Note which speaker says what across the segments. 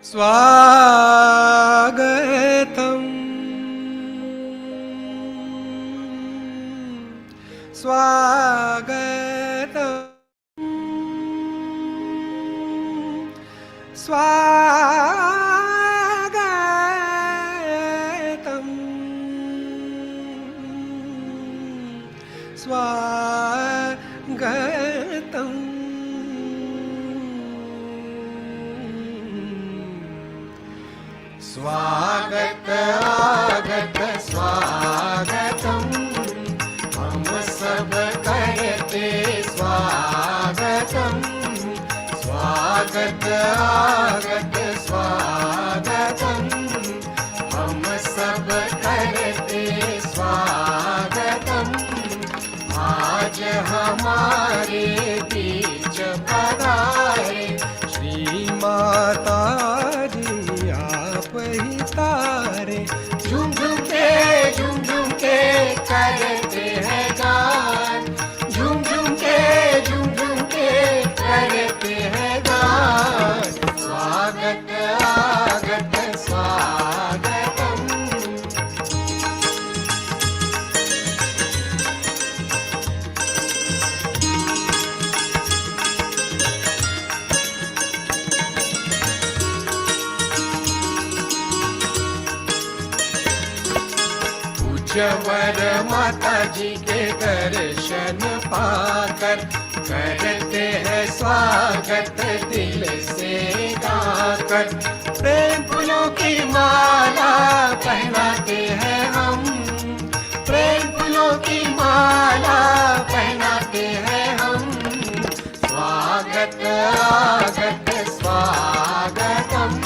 Speaker 1: स्वागतम् स्वागतम् स्वागतम् स्वागतम् स्वागत आगत स्वागतम् हम सब करते स्वागतम् स्वागत आगत स्वागतम् हम सब करते स्वागतम् आज हमारे बीच पधारे श्री माता जी आप ही तारे झूम झूम के करते हैं गान झूम झूम के करते हैं गान स्वागत आगत स्वागतम् पूज्यवर माता जी के दर्शन पाकर करते हैं स्वागत दिल से गाकर प्रेम फूलों की माला पहनाते हैं हम प्रेम फूलों की माला पहनाते हैं हम स्वागत आगत स्वागतम्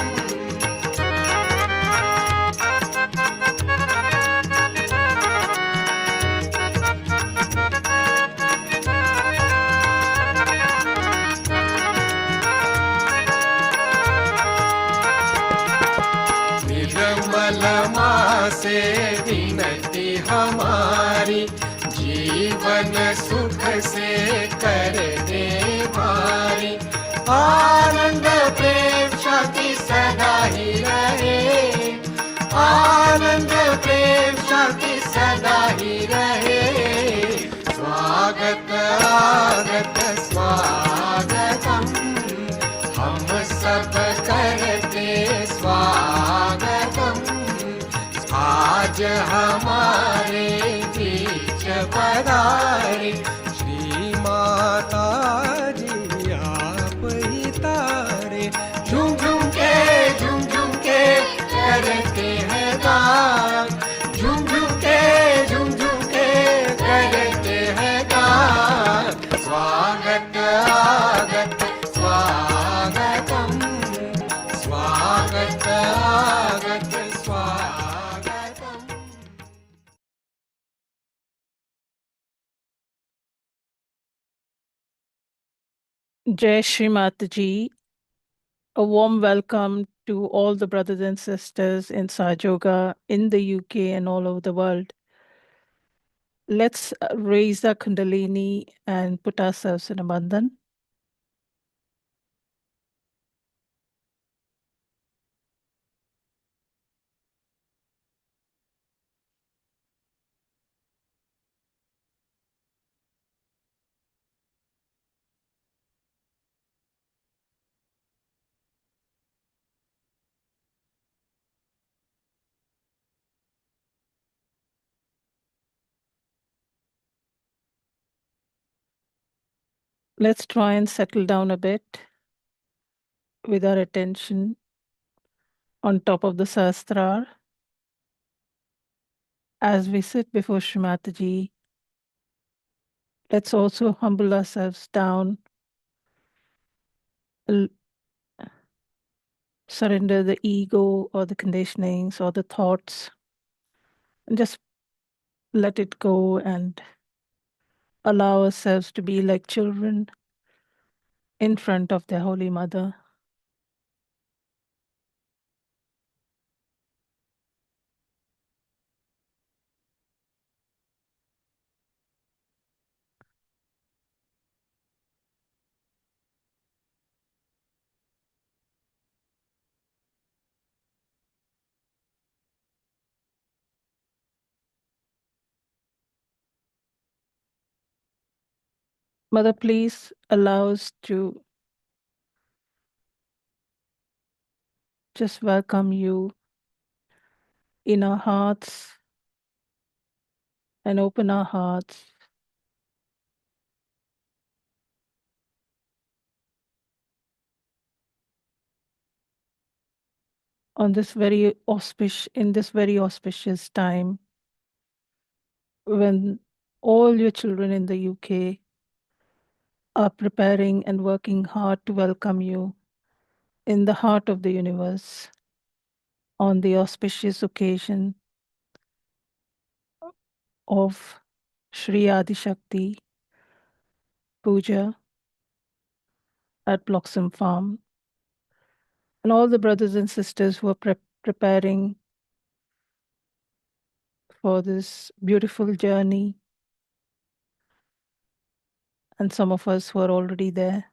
Speaker 1: निर्मल माँ से विनती हमारी जीवन सुख से कर दे भारी आनंद प्रेम शांति सदा ही रहे आनंद प्रेम शांति सदा ही रहे स्वागत आगत स्वागतम् हम सब करते स्वागतम् आज हमारे बीच पधारे श्री माता जी आप ही तारे झूम झूम के करते हैं गान झूम झूम के करते हैं गान स्वागत आगत स्वागतम् स्वागत आगत स्वागतम्
Speaker 2: Jai Shri Mataji, a warm welcome to all the brothers and sisters in SYUK in the UK and all over the world. Let's raise our Kundalini and put ourselves in a bandhan. Let's try and settle down a bit with our attention on top of the Sahasrar. As we sit before Shri Mataji, let's also humble ourselves down, surrender the ego or the conditionings or the thoughts, and just let it go and allow ourselves to be like children in front of their Holy Mother. Mother, please allow us to just welcome you in our hearts and open our hearts on this very in this very auspicious time when all your children in the UK are preparing and working hard to welcome you in the heart of the universe on the auspicious occasion of Sri Adi Shakti Puja at Bloxham Farm, and all the brothers and sisters who are preparing for this beautiful journey, and some of us who are already there.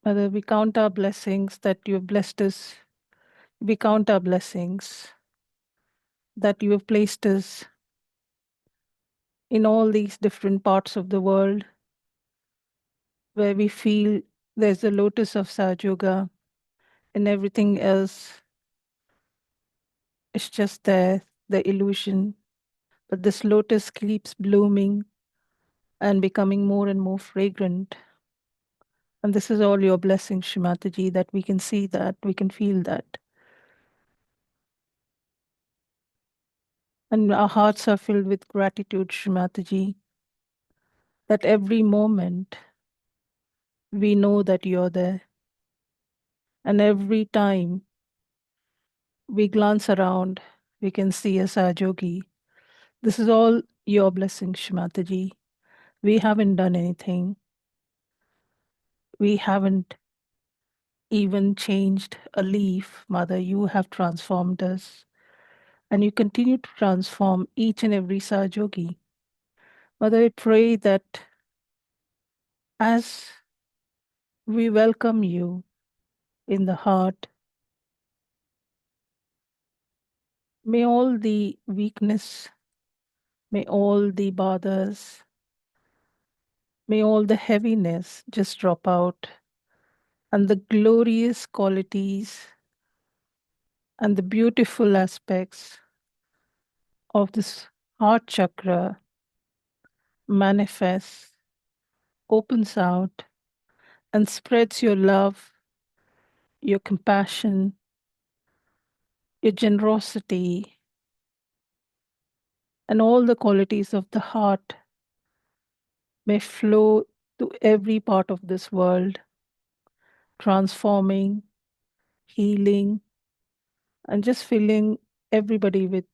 Speaker 2: Mother, we count our blessings that you have blessed us. We count our blessings that you have placed us in all these different parts of the world where we feel there's the lotus of Sajoga and everything else is just there, the illusion. But this lotus keeps blooming and becoming more and more fragrant. And this is all your blessing, Shrimataji, that we can see that, we can feel that. And our hearts are filled with gratitude, Shrimataji, that every moment we know that you're there. And every time we glance around, we can see a Sajogi. This is all your blessing, Shrimataji. We haven't done anything. We haven't even changed a leaf, Mother. You have transformed us. And you continue to transform each and every Sajogi. Mother, I pray that as we welcome you in the heart, may all the weakness, may all the bothers, may all the heaviness just drop out, and the glorious qualities and the beautiful aspects of this heart chakra manifests, opens out, and spreads your love, your compassion, your generosity, and all the qualities of the heart may flow to every part of this world, transforming, healing, and just filling everybody with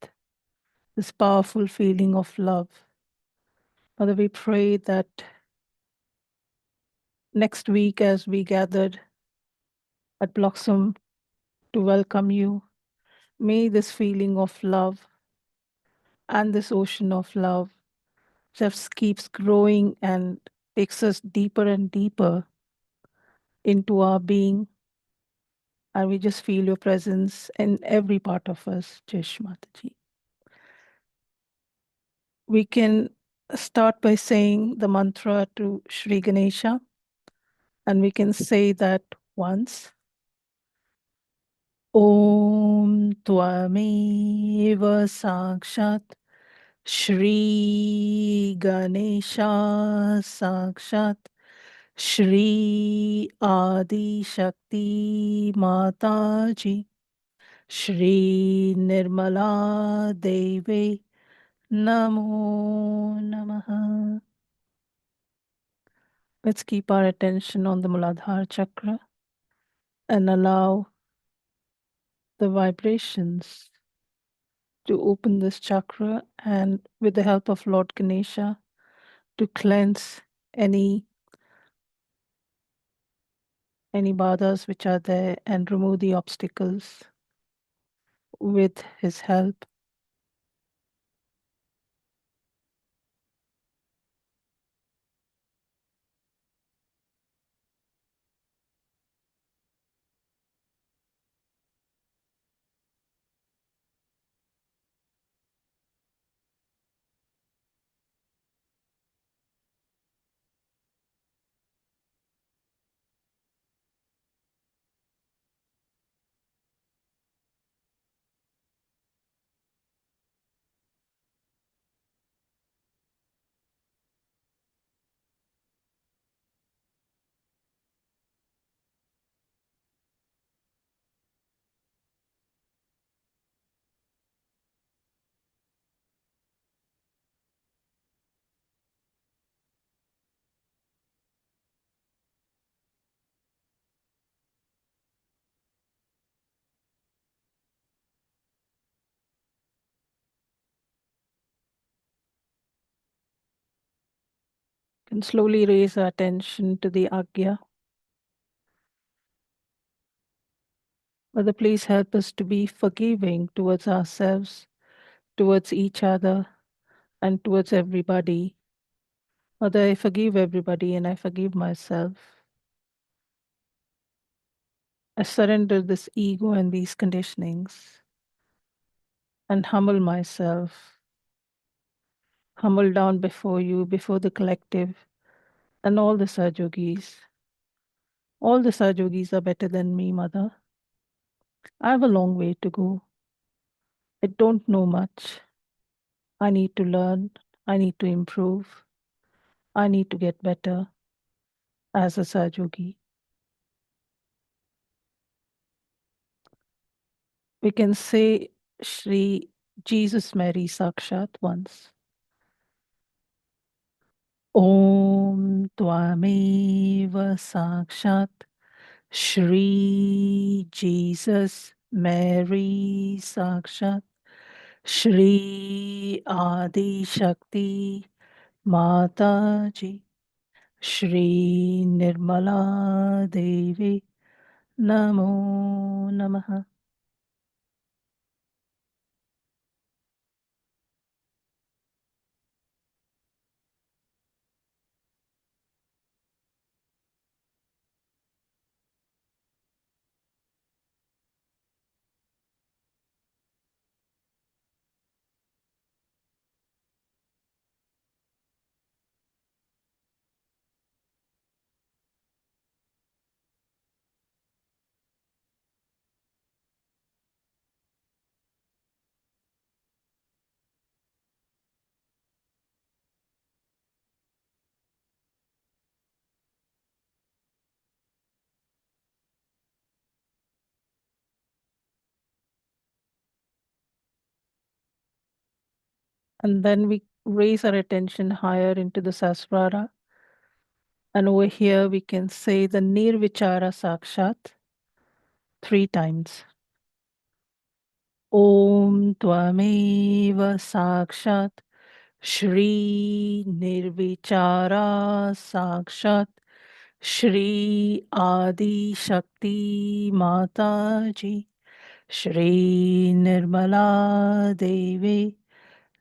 Speaker 2: this powerful feeling of love. Father, we pray that next week, as we gathered at Bloxham to welcome you, may this feeling of love and this ocean of love just keeps growing and takes us deeper and deeper into our being. And we just feel your presence in every part of us, Jesh Mataji. We can start by saying the mantra to Sri Ganesha, and we can say that once. Om Tvameva Sakshat Shri Ganesha Sakshat Shri Adi Shakti Mataji Shri Nirmala Deve Namo Namaha. Let's keep our attention on the Muladhara chakra and allow the vibrations to open this chakra, and with the help of Lord Ganesha to cleanse any badas which are there and remove the obstacles with his help. can slowly raise our attention to the Agya. Mother, please help us to be forgiving towards ourselves, towards each other, and towards everybody. Mother, I forgive everybody and I forgive myself. I surrender this ego and these conditionings and humble myself, humble down before you, before the collective, and all the Sajogis. All the Sajogis are better than me, Mother. I have a long way to go. I don't know much. I need to learn. I need to improve. I need to get better as a Sajogi. We can say Shri Jesus Mary Sakshat once. Om Tvameva Sakshat Shri Jesus Mary Sakshat Shri Adi Shakti Mata Ji Shri Nirmala Devi Namo Namaha. And then we raise our attention higher into the Sasvara. And over here we can say the Nirvichara Sakshat 3 times. Om Tvameva Sakshat Shri Nirvichara Sakshat Shri Adi Shakti Mata Ji Shri Nirmala Devi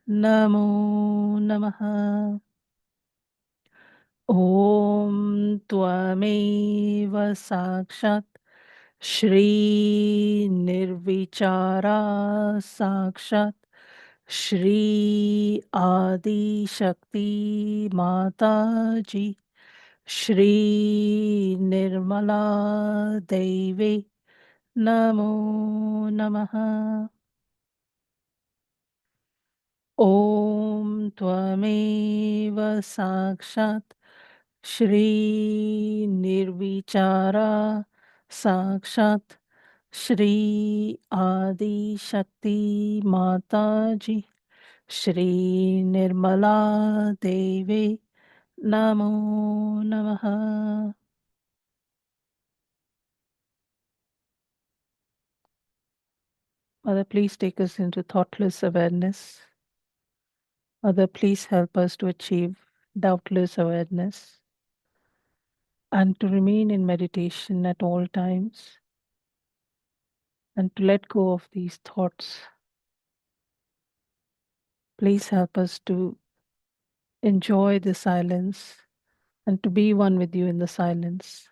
Speaker 2: Namo Namaha. Om Tvameva Sakshat Shri Nirvichara Sakshat Shri Adi Shakti Mata Ji Shri Nirmala Devi Namo Namaha. Om Tvameva Sakshat Shri Nirvichara Sakshat Shri Adi Shakti Mata Ji Shri Nirmala Devi Namo Namaha. Mother, please take us into thoughtless awareness. Mother, please help us to achieve doubtless awareness and to remain in meditation at all times and to let go of these thoughts. Please help us to enjoy the silence and to be one with you in the silence.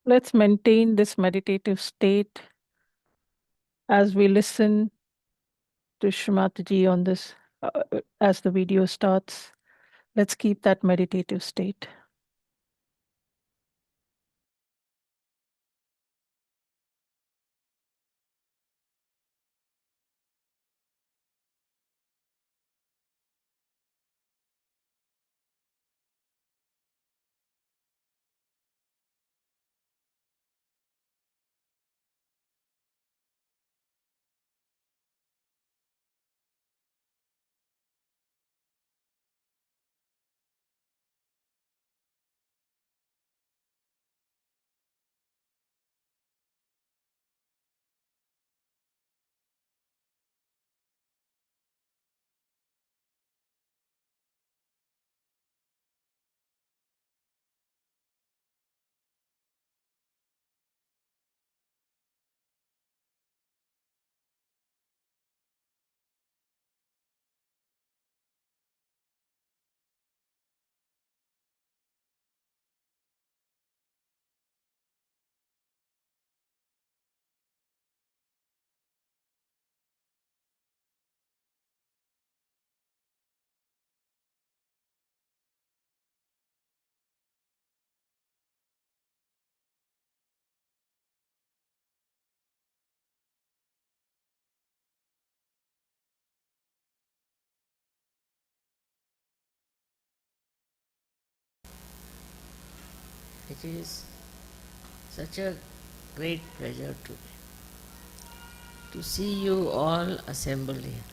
Speaker 2: Let's maintain this meditative state as we listen to Shrimati on this as the video starts. Let's keep that meditative state.
Speaker 1: It is such a great pleasure to see you all assembled here.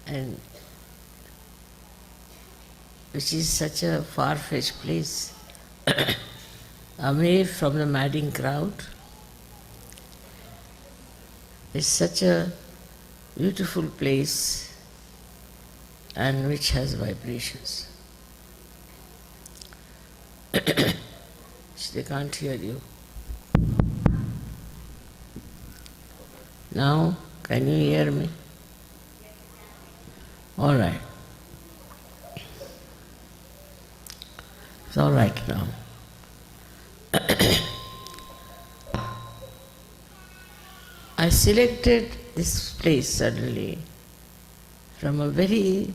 Speaker 1: And which is such a far-fetched place, away from the madding crowd. It's such a beautiful place and which has vibrations. They can't hear you. Now, can you hear me? All right. It's all right now. I selected this place suddenly from a very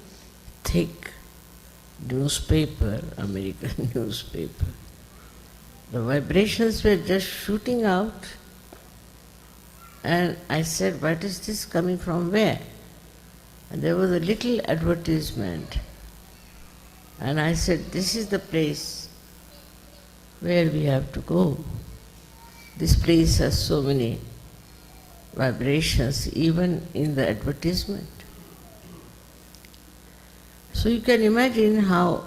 Speaker 1: thick newspaper, American newspaper. The vibrations were just shooting out, and I said, what is this coming from where? And there was a little advertisement, and I said, this is the place where we have to go. This place has so many vibrations, even in the advertisement. So you can imagine how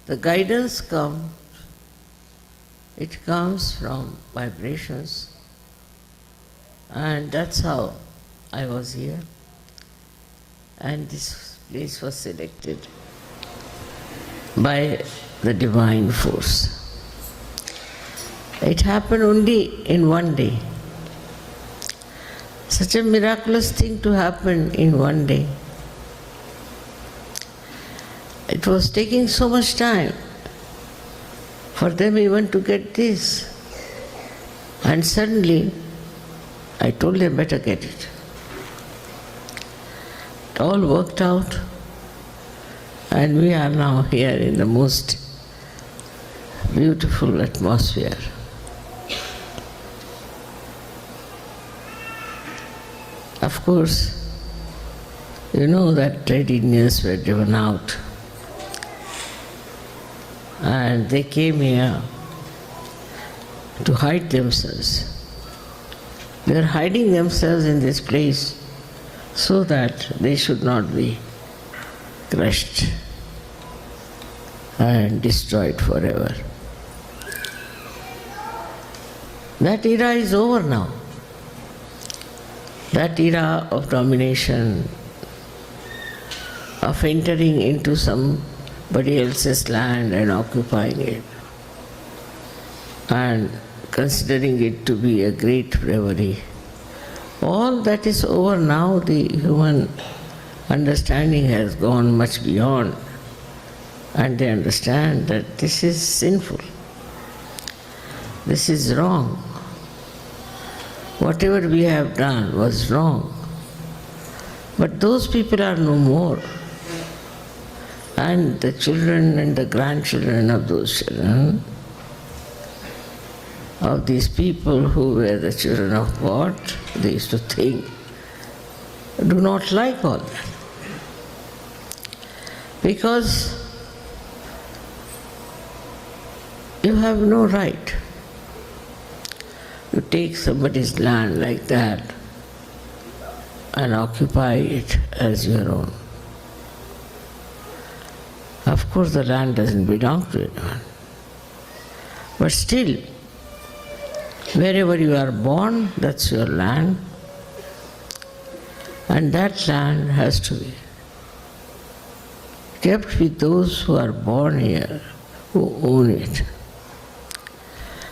Speaker 1: the guidance comes. It comes from vibrations, and that's how I was here. And this place was selected by the divine force. It happened only in one day. Such a miraculous thing to happen in one day. It was taking so much time for them even to get this. And suddenly, I told them, better get it. It all worked out, and we are now here in the most beautiful atmosphere. Of course, you know that trade unions were driven out, and they came here to hide themselves. They are hiding themselves in this place so that they should not be crushed and destroyed forever. That era is over now. That era of domination, of entering into somebody else's land and occupying it, and considering it to be a great bravery. All that is over now. The human understanding has gone much beyond, and they understand that this is sinful. this is wrong. Whatever we have done was wrong. But those people are no more. And the children and the grandchildren of those children, of these people who were the children of God, they used to think, do not like all that. Because you have no right to take somebody's land like that and occupy it as your own. Of course, the land doesn't belong to anyone. But still, wherever you are born, that's your land. And that land has to be kept with those who are born here, who own it.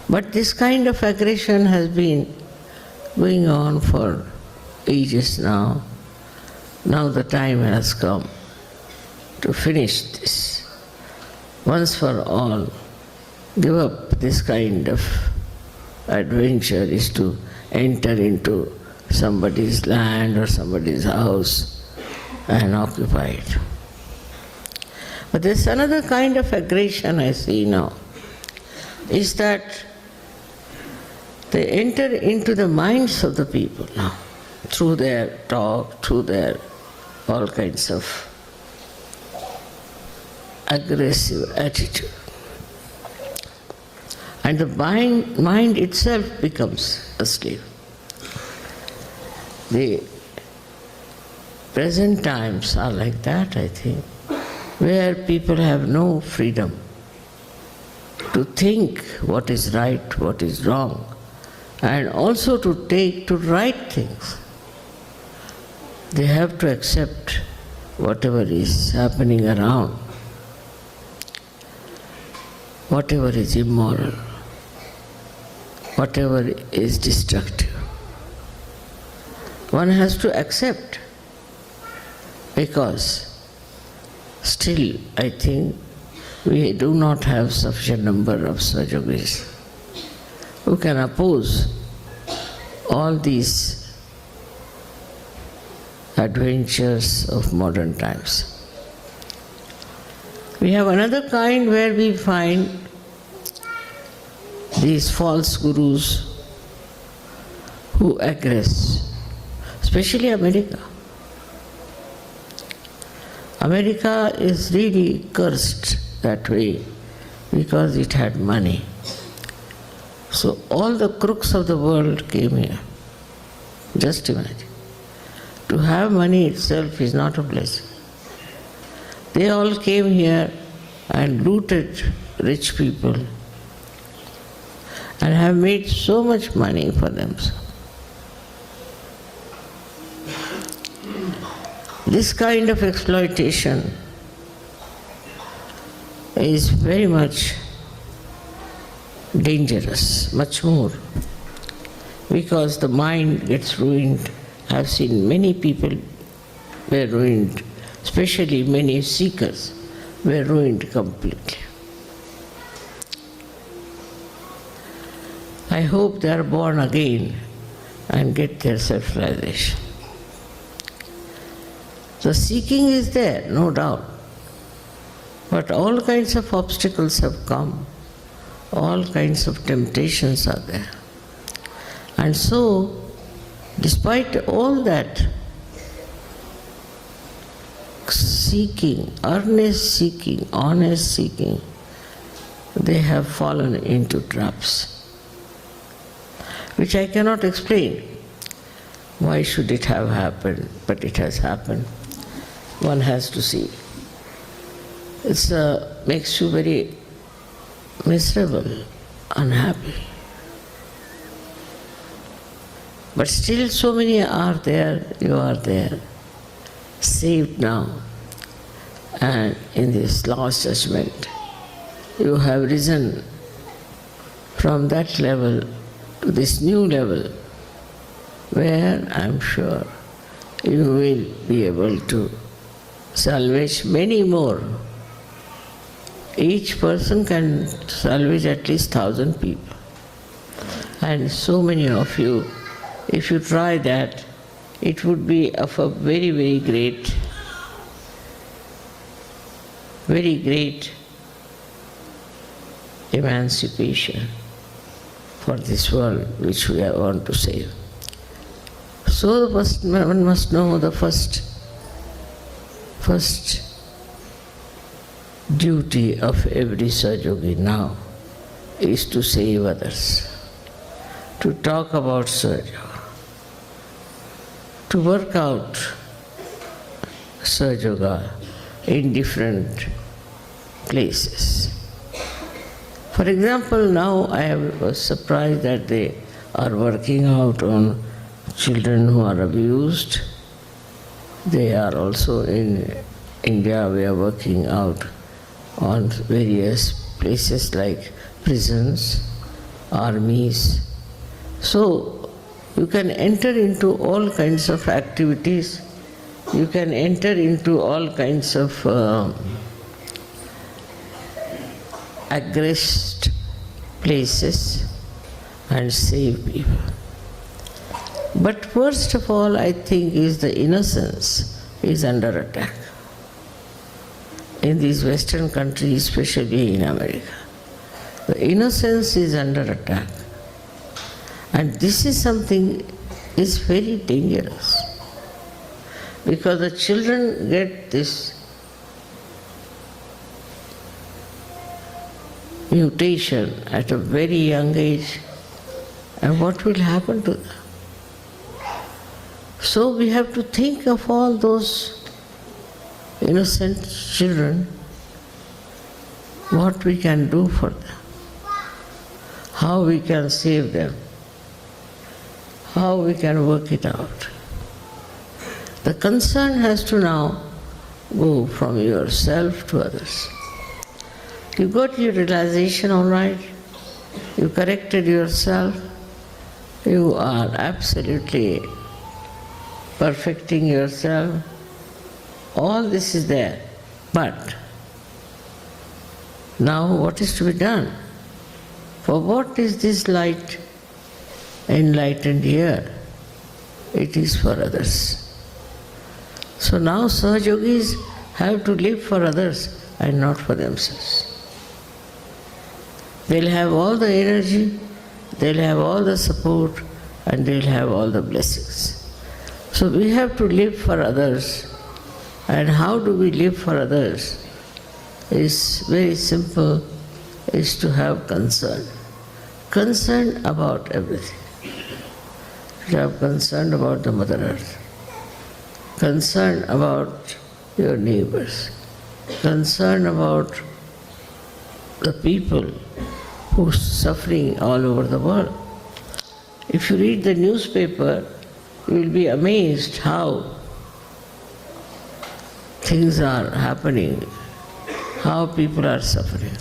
Speaker 1: But this kind of aggression has been going on for ages now. Now the time has come to finish this. Once for all, give up this kind of adventure is to enter into somebody's land or somebody's house and occupy it. But there's another kind of aggression I see now, is that they enter into the minds of the people now, through their talk, through their all kinds of aggressive attitude. And the mind itself becomes a slave. The present times are like that, I think, where people have no freedom to think what is right, what is wrong, and also to take to right things. They have to accept whatever is happening around, whatever is immoral, whatever is destructive. One has to accept, because still I think we do not have sufficient number of Swayogis who can oppose all these adventures of modern times. We have another kind where we find these false gurus who aggress, especially America. America is really cursed that way because it had money. So all the crooks of the world came here. Just imagine. To have money itself is not a blessing. They all came here and looted rich people and have made so much money for themselves. This kind of exploitation is very much dangerous, much more, because the mind gets ruined. I've seen many people were ruined, especially many seekers were ruined completely. I hope they are born again and get their self-realization. The seeking is there, no doubt, but all kinds of obstacles have come, all kinds of temptations are there. And so, despite all that seeking, earnest seeking, honest seeking, they have fallen into traps, which I cannot explain. Why should it have happened? But it has happened. One has to see. It makes you very miserable, unhappy. But still so many are there, you are there, saved now. And in this last judgment, you have risen from that level to this new level, where I am sure you will be able to salvage many more. Each person can salvage at least 1,000 people. And so many of you, if you try that, it would be of a very, very great emancipation for this world which we want to save. So one must know the first duty of every Sahaja now is to save others, to talk about Sahaja, to work out Sahaja in different places. For example, now I was surprised that they are working out on children who are abused. They are also in India, we are working out on various places like prisons, armies. So you can enter into all kinds of activities, you can enter into all kinds of aggressed places and save people. But first of all, I think, is the innocence is under attack. In these Western countries, especially in America, the innocence is under attack. And this is something is very dangerous, because the children get this mutation at a very young age, and what will happen to them? So we have to think of all those innocent children, what we can do for them, how we can save them, how we can work it out. The concern has to now go from yourself to others. You got your realization all right, you corrected yourself, you are absolutely perfecting yourself, all this is there. But now what is to be done? For what is this light enlightened here? It is for others. So now Sahajogis have to live for others and not for themselves. They'll have all the energy, they'll have all the support, and they'll have all the blessings. So we have to live for others. And how do we live for others? Is very simple, is to have concern. Concern about everything. You have concern about the Mother Earth, concern about your neighbors, concern about the people who are suffering all over the world. If you read the newspaper, you will be amazed how things are happening, how people are suffering.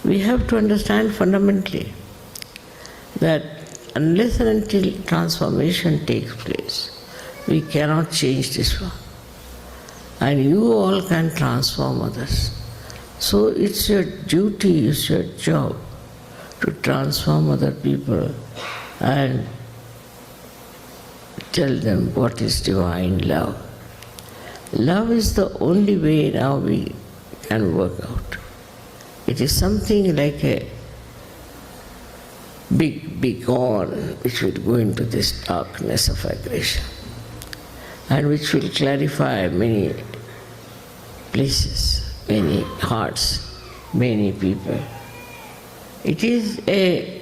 Speaker 1: We have to understand fundamentally that unless and until transformation takes place, we cannot change this world. And you all can transform others. So it's your duty, it's your job to transform other people and tell them what is divine love. Love is the only way now we can work out. It is something like a big beacon which will go into this darkness of aggression and which will clarify many places, many hearts, many people. It is a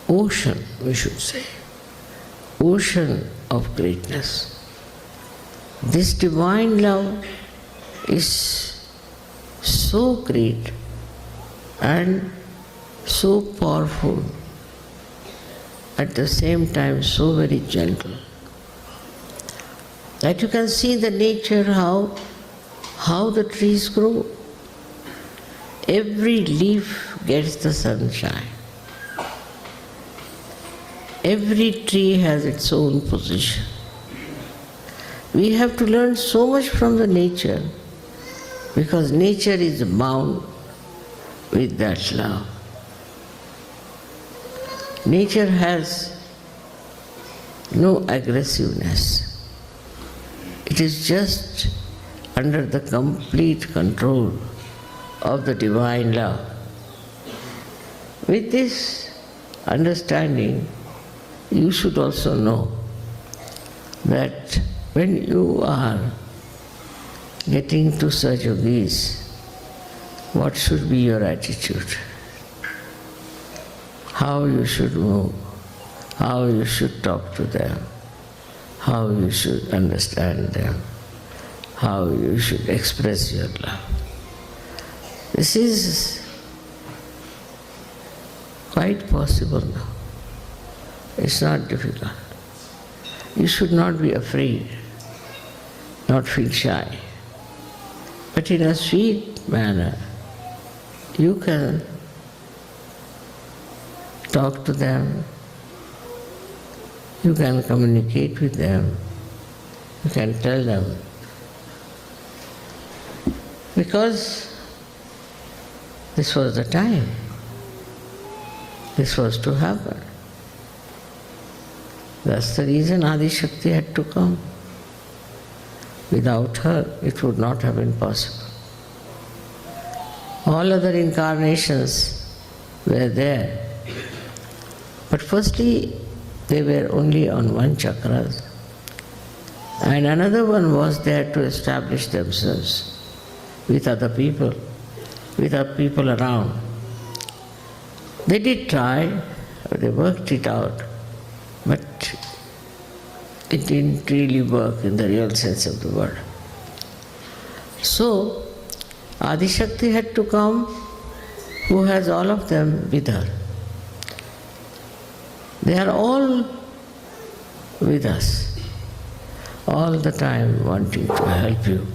Speaker 1: ocean, we should say, ocean of greatness. This divine love is so great and so powerful, at the same time so very gentle, that you can see the nature how the trees grow. Every leaf gets the sunshine. Every tree has its own position. We have to learn so much from the nature, because nature is bound with that love. Nature has no aggressiveness. It is just under the complete control of the divine love. With this understanding, you should also know that when you are getting to such yogis, what should be your attitude? How you should move, how you should talk to them, how you should understand them, how you should express your love. This is quite possible now. It's not difficult. You should not be afraid, not feel shy. But in a sweet manner, you can talk to them, you can communicate with them, you can tell them. Because this was the time. This was to happen. That's the reason Adi Shakti had to come. Without her, it would not have been possible. All other incarnations were there. But firstly, they were only on one chakra. And another one was there to establish themselves with other people around. They did try, they worked it out, but it didn't really work in the real sense of the word. So, Adi Shakti had to come, who has all of them with her. They are all with us, all the time wanting to help you,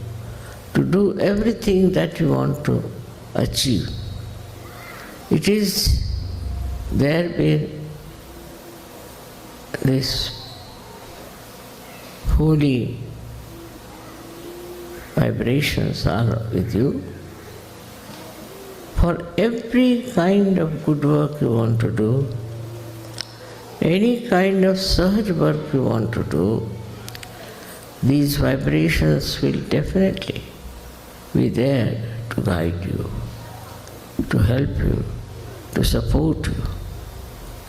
Speaker 1: to do everything that you want to achieve. It is there where this holy vibrations are with you. For every kind of good work you want to do, any kind of sahaj work you want to do, these vibrations will definitely be there to guide you, to help you, to support you,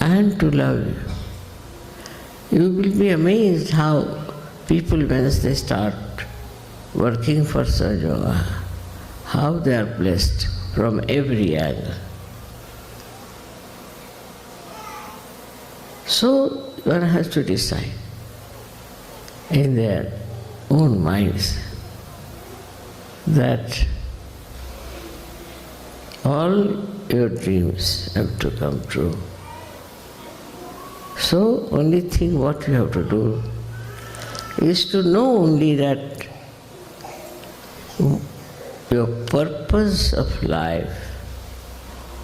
Speaker 1: and to love you. You will be amazed how people, once they start working for Sahaja Yoga, how they are blessed from every angle. So one has to decide in their own minds that all your dreams have to come true. So only thing what you have to do is to know only that your purpose of life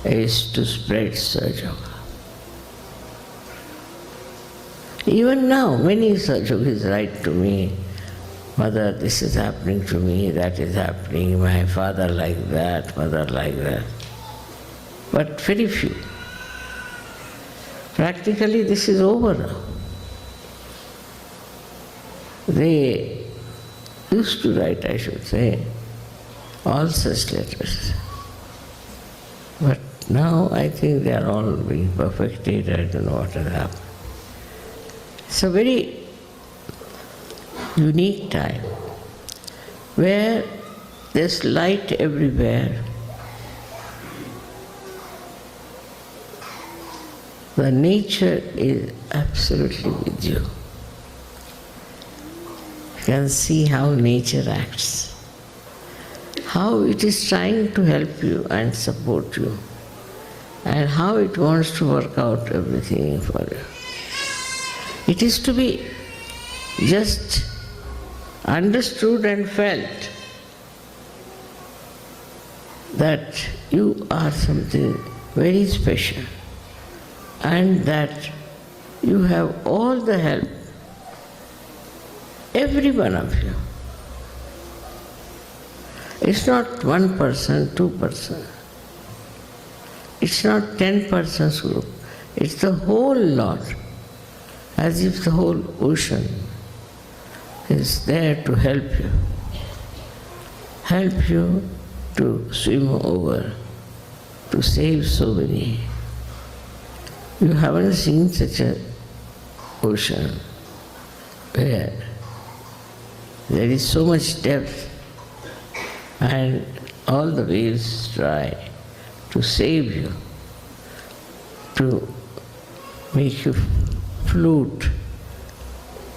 Speaker 1: is to spread Sahaja Yoga. Even now, many Sahaja Yogis write to me, Mother, this is happening to me, that is happening, my father like that, mother like that. But very few. Practically this is over now. They used to write, I should say, all such letters. But now I think they are all being perfected, I don't know what has happened. It's a very unique time where there's light everywhere. The nature is absolutely with you. You can see how nature acts, how it is trying to help you and support you, and how it wants to work out everything for you. It is to be just understood and felt that you are something very special and that you have all the help, every one of you. It's not one person, 2%. It's not 10 persons group. It's the whole lot, as if the whole ocean is there to help you to swim over, to save so many. You haven't seen such an ocean where there is so much depth and all the waves try to save you, to make you float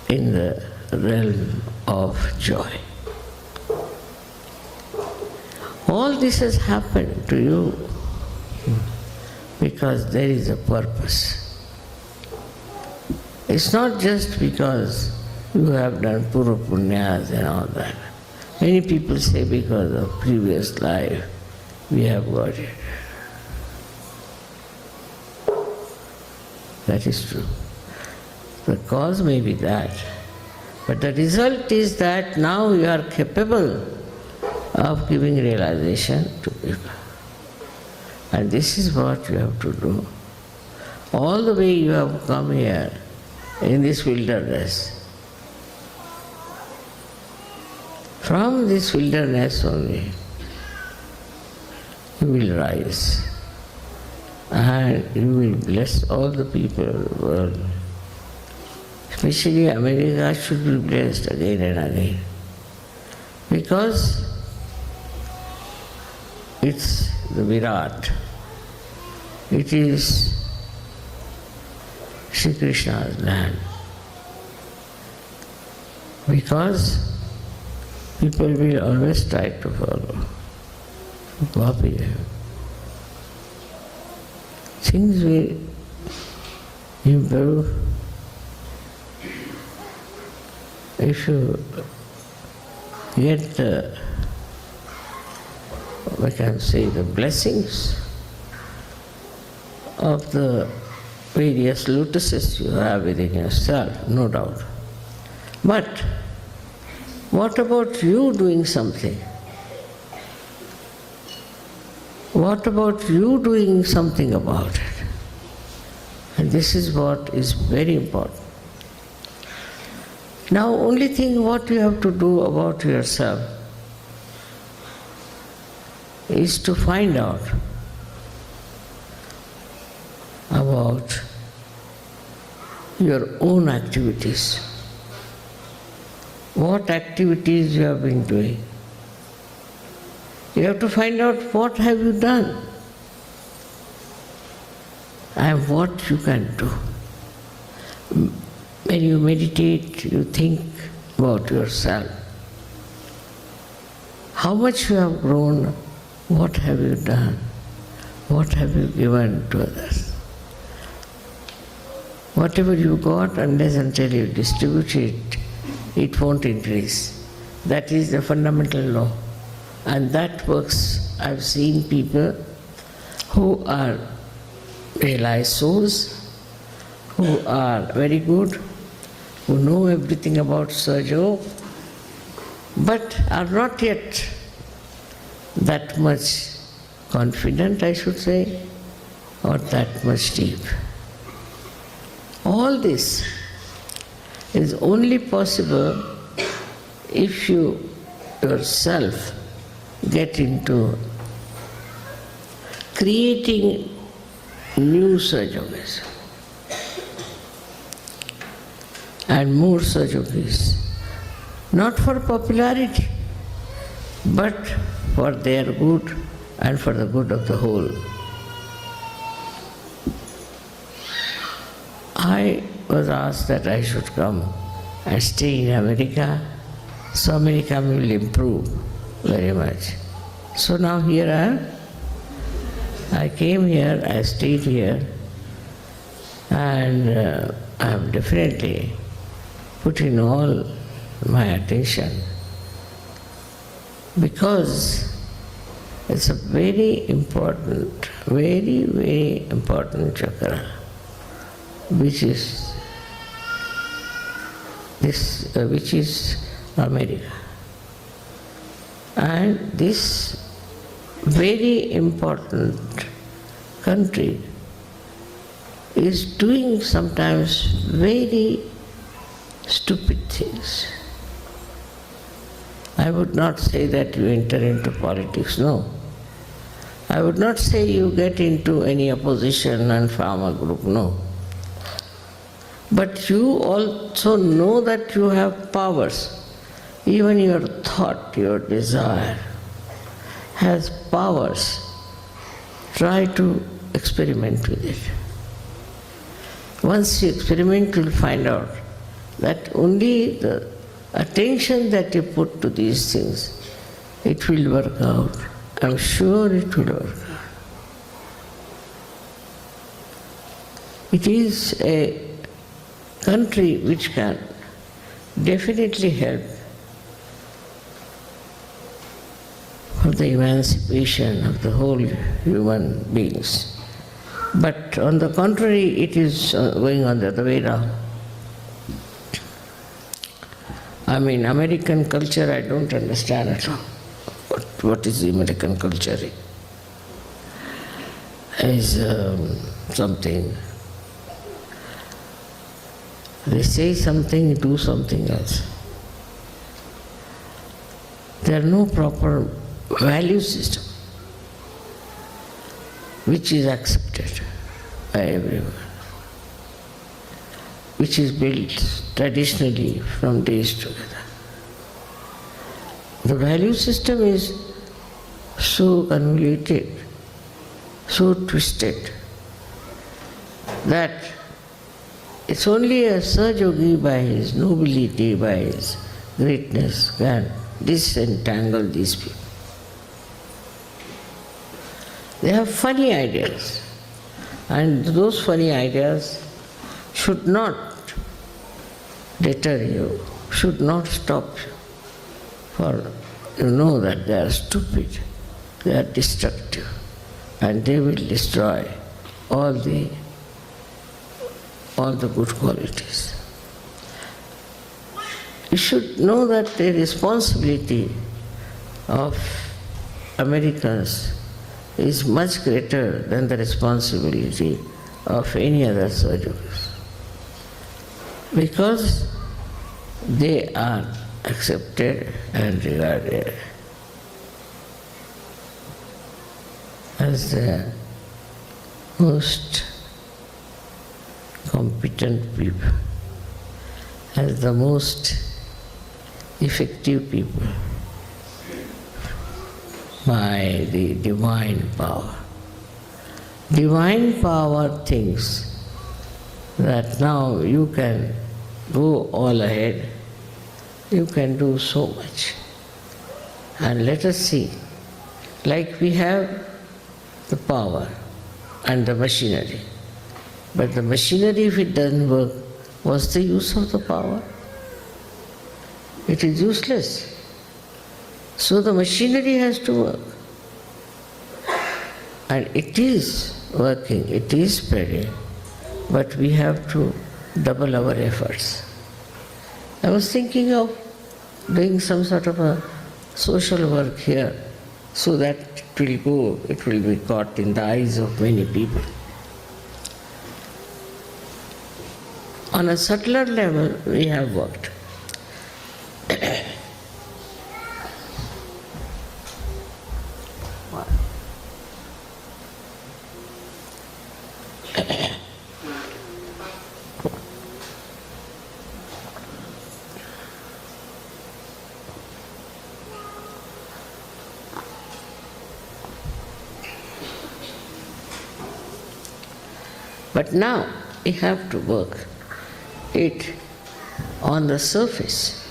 Speaker 1: in the realm of joy. All this has happened to you because there is a purpose. It's not just because you have done pura punyas and all that. Many people say because of previous life we have got it. That is true. The cause may be that, but the result is that now you are capable of giving realization to people. And this is what you have to do. All the way you have come here in this wilderness. From this wilderness only, you will rise and you will bless all the people of the world. Especially America should be blessed again and again. Because it's the Virat. It is Sri Krishna's land. Because people will always try to follow, copy them. Things will improve if you get the, I can say, the blessings of the various lotuses you have within yourself, no doubt. But what about you doing something? What about you doing something about it? And this is what is very important. Now, only thing what you have to do about yourself is to find out about your own activities. What activities you have been doing. You have to find out what have you done and what you can do. When you meditate, you think about yourself. How much you have grown, what have you done, what have you given to others. Whatever you got, unless until you distribute it, it won't increase. That is the fundamental law. And that works. I've seen people who are realized souls, who are very good, who know everything about SYUK, but are not yet that much confident, I should say, or that much deep. All this is only possible if you yourself get into creating new SYUKs and more SYUKs, not for popularity, but for their good and for the good of the whole. I was asked that I should come and stay in America, so America will improve very much. So now here I am. I came here, I stayed here, and I have definitely put in all my attention because it's a very important, very, very important chakra, which is this, which is America. And this very important country is doing sometimes very stupid things. I would not say that you enter into politics, no. I would not say you get into any opposition and farmer group, no. But you also know that you have powers. Even your thought, your desire has powers. Try to experiment with it. Once you experiment, you'll find out that only the attention that you put to these things, it will work out. I'm sure it will work out. It is a country which can definitely help for the emancipation of the whole human beings. But on the contrary, it is going on the other way around. I mean, American culture, I don't understand at all. What is the American culture? Is something. They say something, do something else. There are no proper value system which is accepted by everyone, which is built traditionally from days together. The value system is so convoluted, so twisted, that it's only a Sahaja by his nobility, by his greatness, can disentangle these people. They have funny ideas, and those funny ideas should not deter you, should not stop you, for you know that they are stupid, they are destructive, and they will destroy all the good qualities. You should know that the responsibility of Americans is much greater than the responsibility of any other Sahajas, because they are accepted and regarded as the most competent people, as the most effective people by the divine power. Divine power thinks that now you can go all ahead, you can do so much. And let us see, like we have the power and the machinery, but the machinery, if it doesn't work, what's the use of the power? It is useless. So the machinery has to work. And it is working, it is spreading, but we have to double our efforts. I was thinking of doing some sort of a social work here, so that it will be caught in the eyes of many people. On a subtler level, we have worked. But now we have to work it on the surface.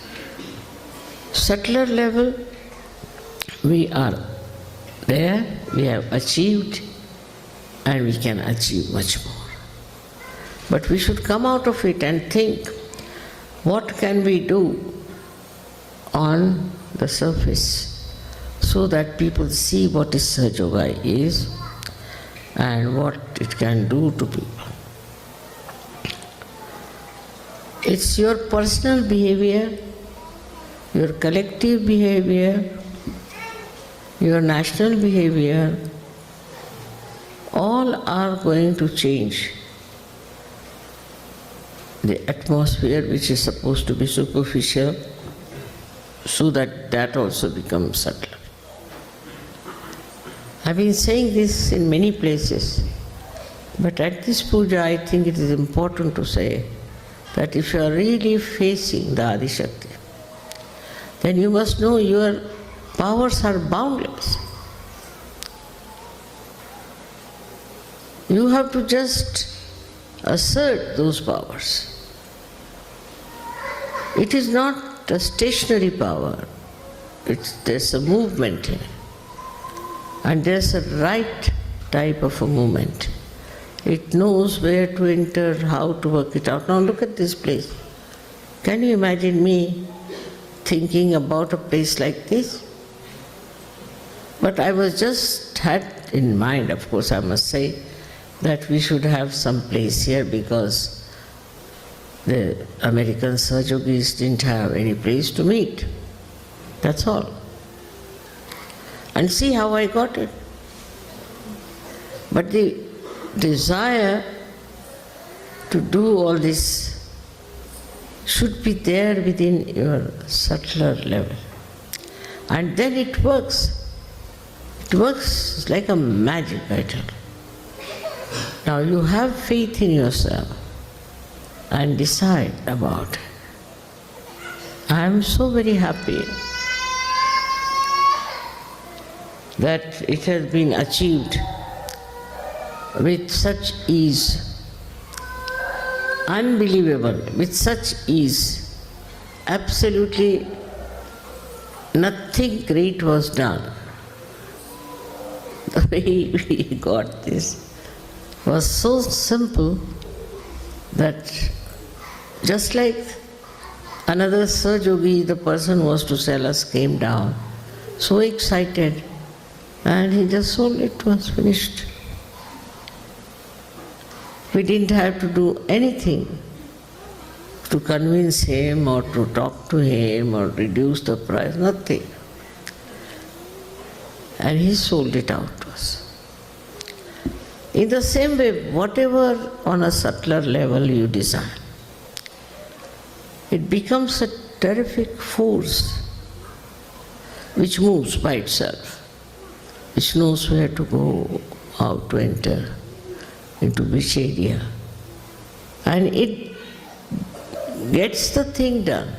Speaker 1: Subtler level, we are there, we have achieved, and we can achieve much more. But we should come out of it and think, what can we do on the surface so that people see what is Sahaja Yoga is and what it can do to people. It's your personal behavior, your collective behavior, your national behavior, all are going to change. The atmosphere, which is supposed to be superficial, so that also becomes subtler. I've been saying this in many places, but at this puja I think it is important to say that if you are really facing the Adi Shakti, then you must know your powers are boundless. You have to just assert those powers. It is not a stationary power. There's a movement here. And there's a right type of a movement. It knows where to enter, how to work it out. Now look at this place. Can you imagine me thinking about a place like this? But I was just had in mind, of course I must say, that we should have some place here because the American Sahaja-yogis didn't have any place to meet. That's all. And see how I got it. But the desire to do all this should be there within your subtler level. And then it works. It works like a magic, I tell you. Now you have faith in yourself and decide about it. I am so very happy that it has been achieved with such ease, unbelievable, with such ease. Absolutely nothing great was done. The way we got this was so simple that just like another Sahaja-yogi, the person who was to sell us came down, so excited, and he just sold it to us, finished. We didn't have to do anything to convince him or to talk to him or reduce the price, nothing. And he sold it out to us. In the same way, whatever on a subtler level you desire, it becomes a terrific force which moves by itself, which knows where to go, how to enter, into which area. And it gets the thing done.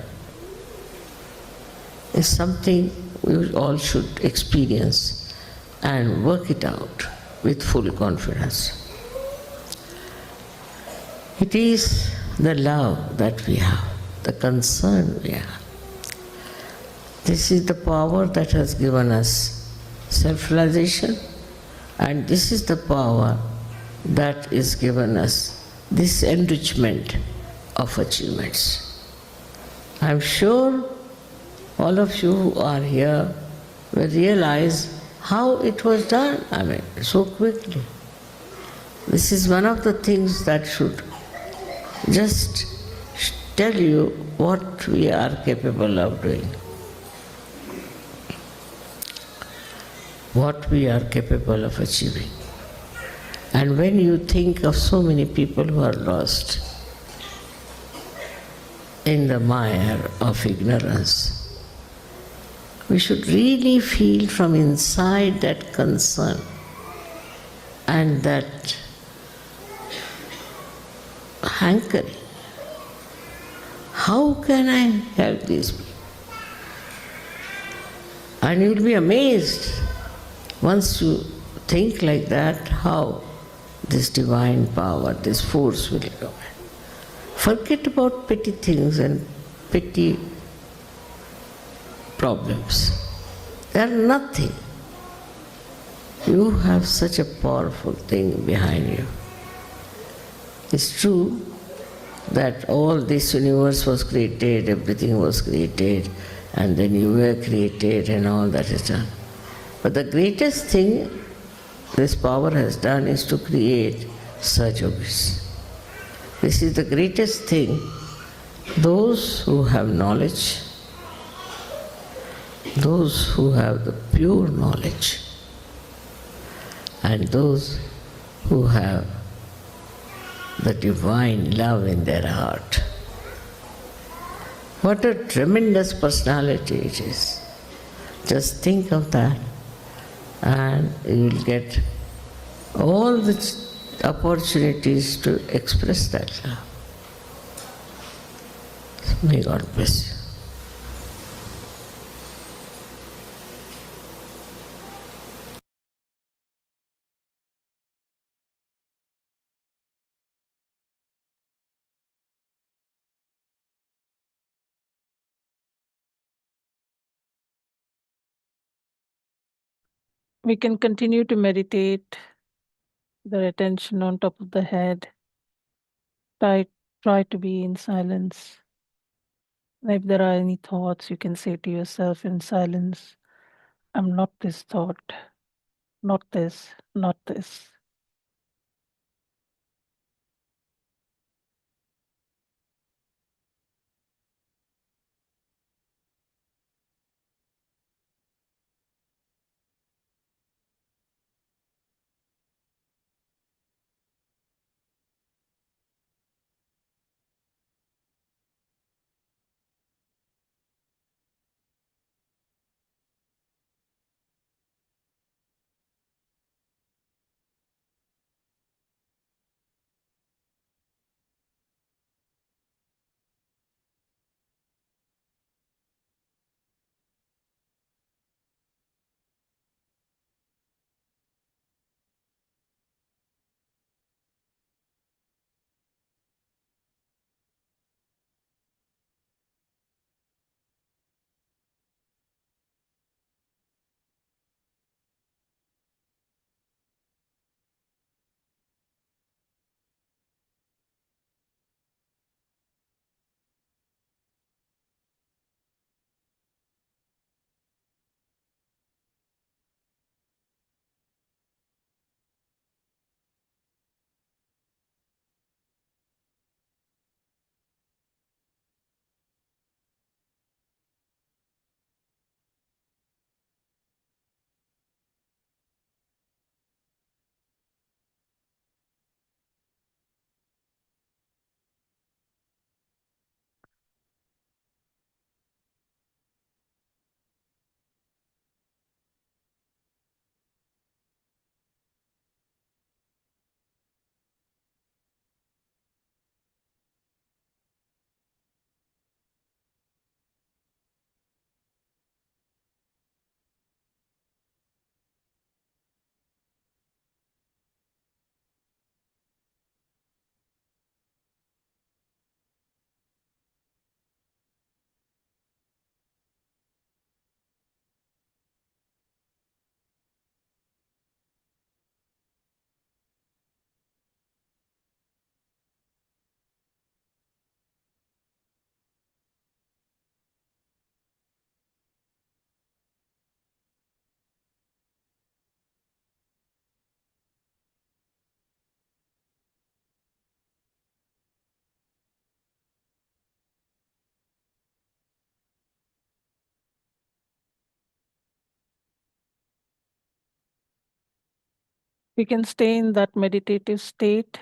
Speaker 1: It's something we all should experience and work it out with full confidence. It is the love that we have, the concern we have. This is the power that has given us self-realization, and this is the power that is given us this enrichment of achievements. I'm sure all of you who are here will realize how it was done, so quickly. This is one of the things that should just tell you what we are capable of doing, what we are capable of achieving. And when you think of so many people who are lost in the mire of ignorance, we should really feel from inside that concern and that hankering. How can I help these people? And you'll be amazed once you think like that, how this divine power, this force will come. Forget about petty things and petty problems. They are nothing. You have such a powerful thing behind you. It's true that all this universe was created, everything was created, and then you were created and all that is done. But the greatest thing this power has done is to create Sahaja-yogis. This is the greatest thing. Those who have knowledge, those who have the pure knowledge, and those who have the divine love in their heart. What a tremendous personality it is. Just think of that, and you will get all the opportunities to express that love. May God bless you.
Speaker 2: We can continue to meditate with our attention on top of the head. Try to be in silence. And if there are any thoughts, you can say to yourself in silence, I'm not this thought, not this, not this. We can stay in that meditative state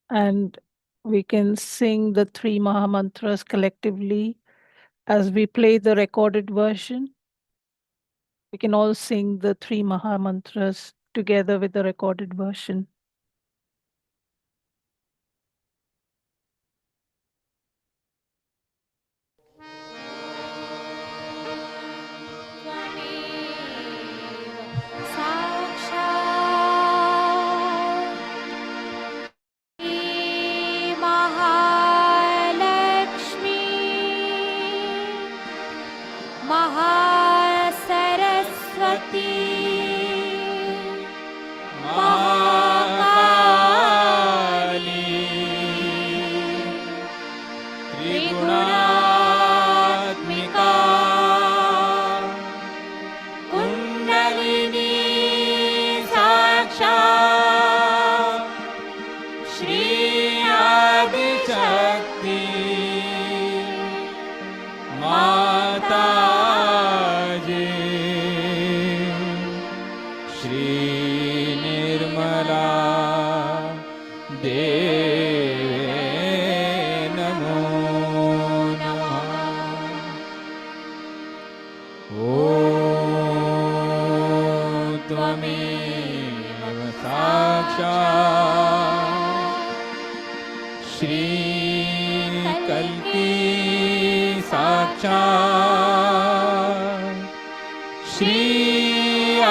Speaker 2: and we can sing the three Mahamantras collectively as we play the recorded version. We can all sing the three Mahamantras together with the recorded version.
Speaker 3: श्रीनिर्मला देवे नमो नमः। ॐ त्वमेव साक्षात् श्रीकल्की साक्षात् श्री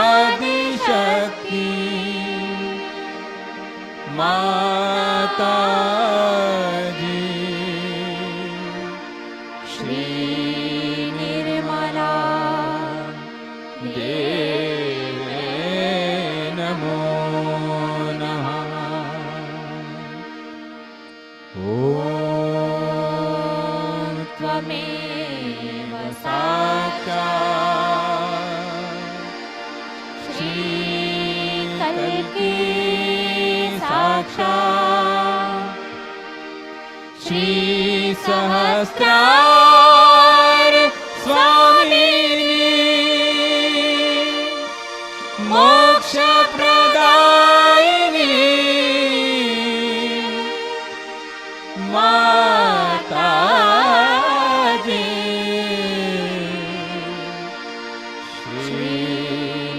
Speaker 3: आदिशक्ति माता जी श्री निर्मला देवे नमो नमः। ॐ त्वमेव साक्षात् श्रीकल्की साक्षात् श्री सहस्रार स्वामिनी मोक्ष प्रदायिनी माता जी श्री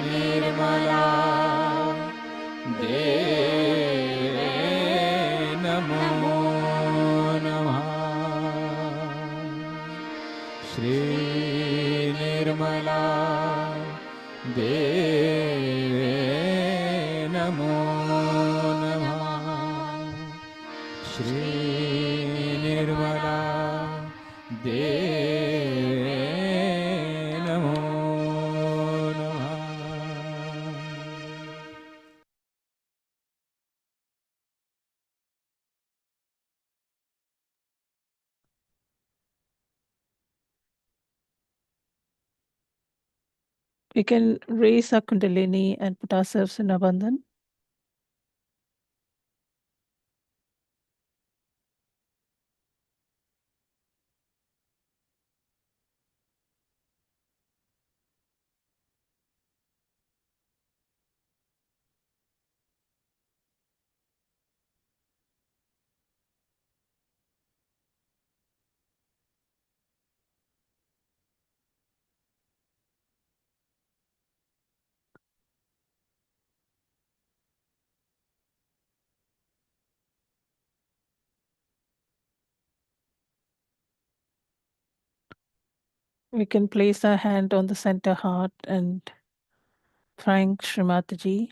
Speaker 3: निर्मला देवे नमो नमः। श्री निर्मला देवे नमो नमः। श्री निर्मला देवे नमो नमः।
Speaker 2: We can raise our Kundalini and put ourselves in Abandhan. We can place our hand on the center heart and thank Srimataji.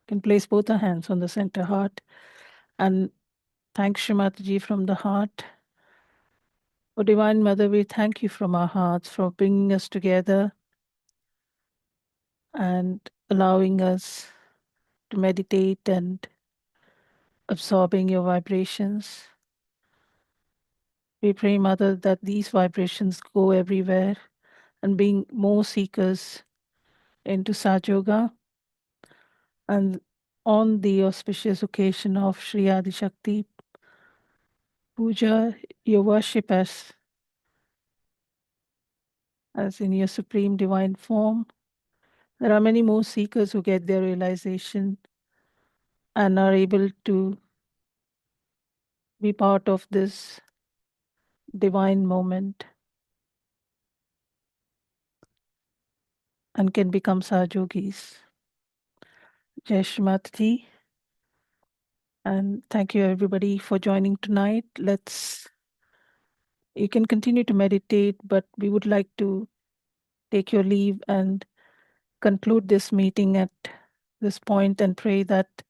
Speaker 2: Can place both our hands on the center heart and thank Srimataji from the heart. Oh, Divine Mother, we thank you from our hearts for bringing us together and allowing us to meditate and absorbing your vibrations. We pray, Mother, that these vibrations go everywhere and bring more seekers into Saj Yoga. And on the auspicious occasion of Sri Adi Shakti Puja, your worship as in your supreme divine form, there are many more seekers who get their realization and are able to be part of this divine moment and can become Sahajogis. Jai Shrimati. And thank you everybody for joining tonight. You can continue to meditate, but we would like to take your leave and conclude this meeting at this point and pray that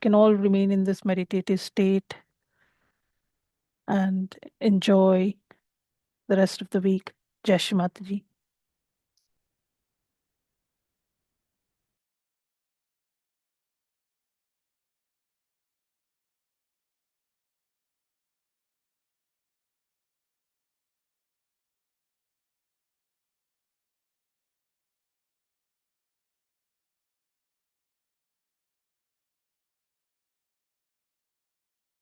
Speaker 2: can all remain in this meditative state and enjoy the rest of the week. Jai Shri Mataji.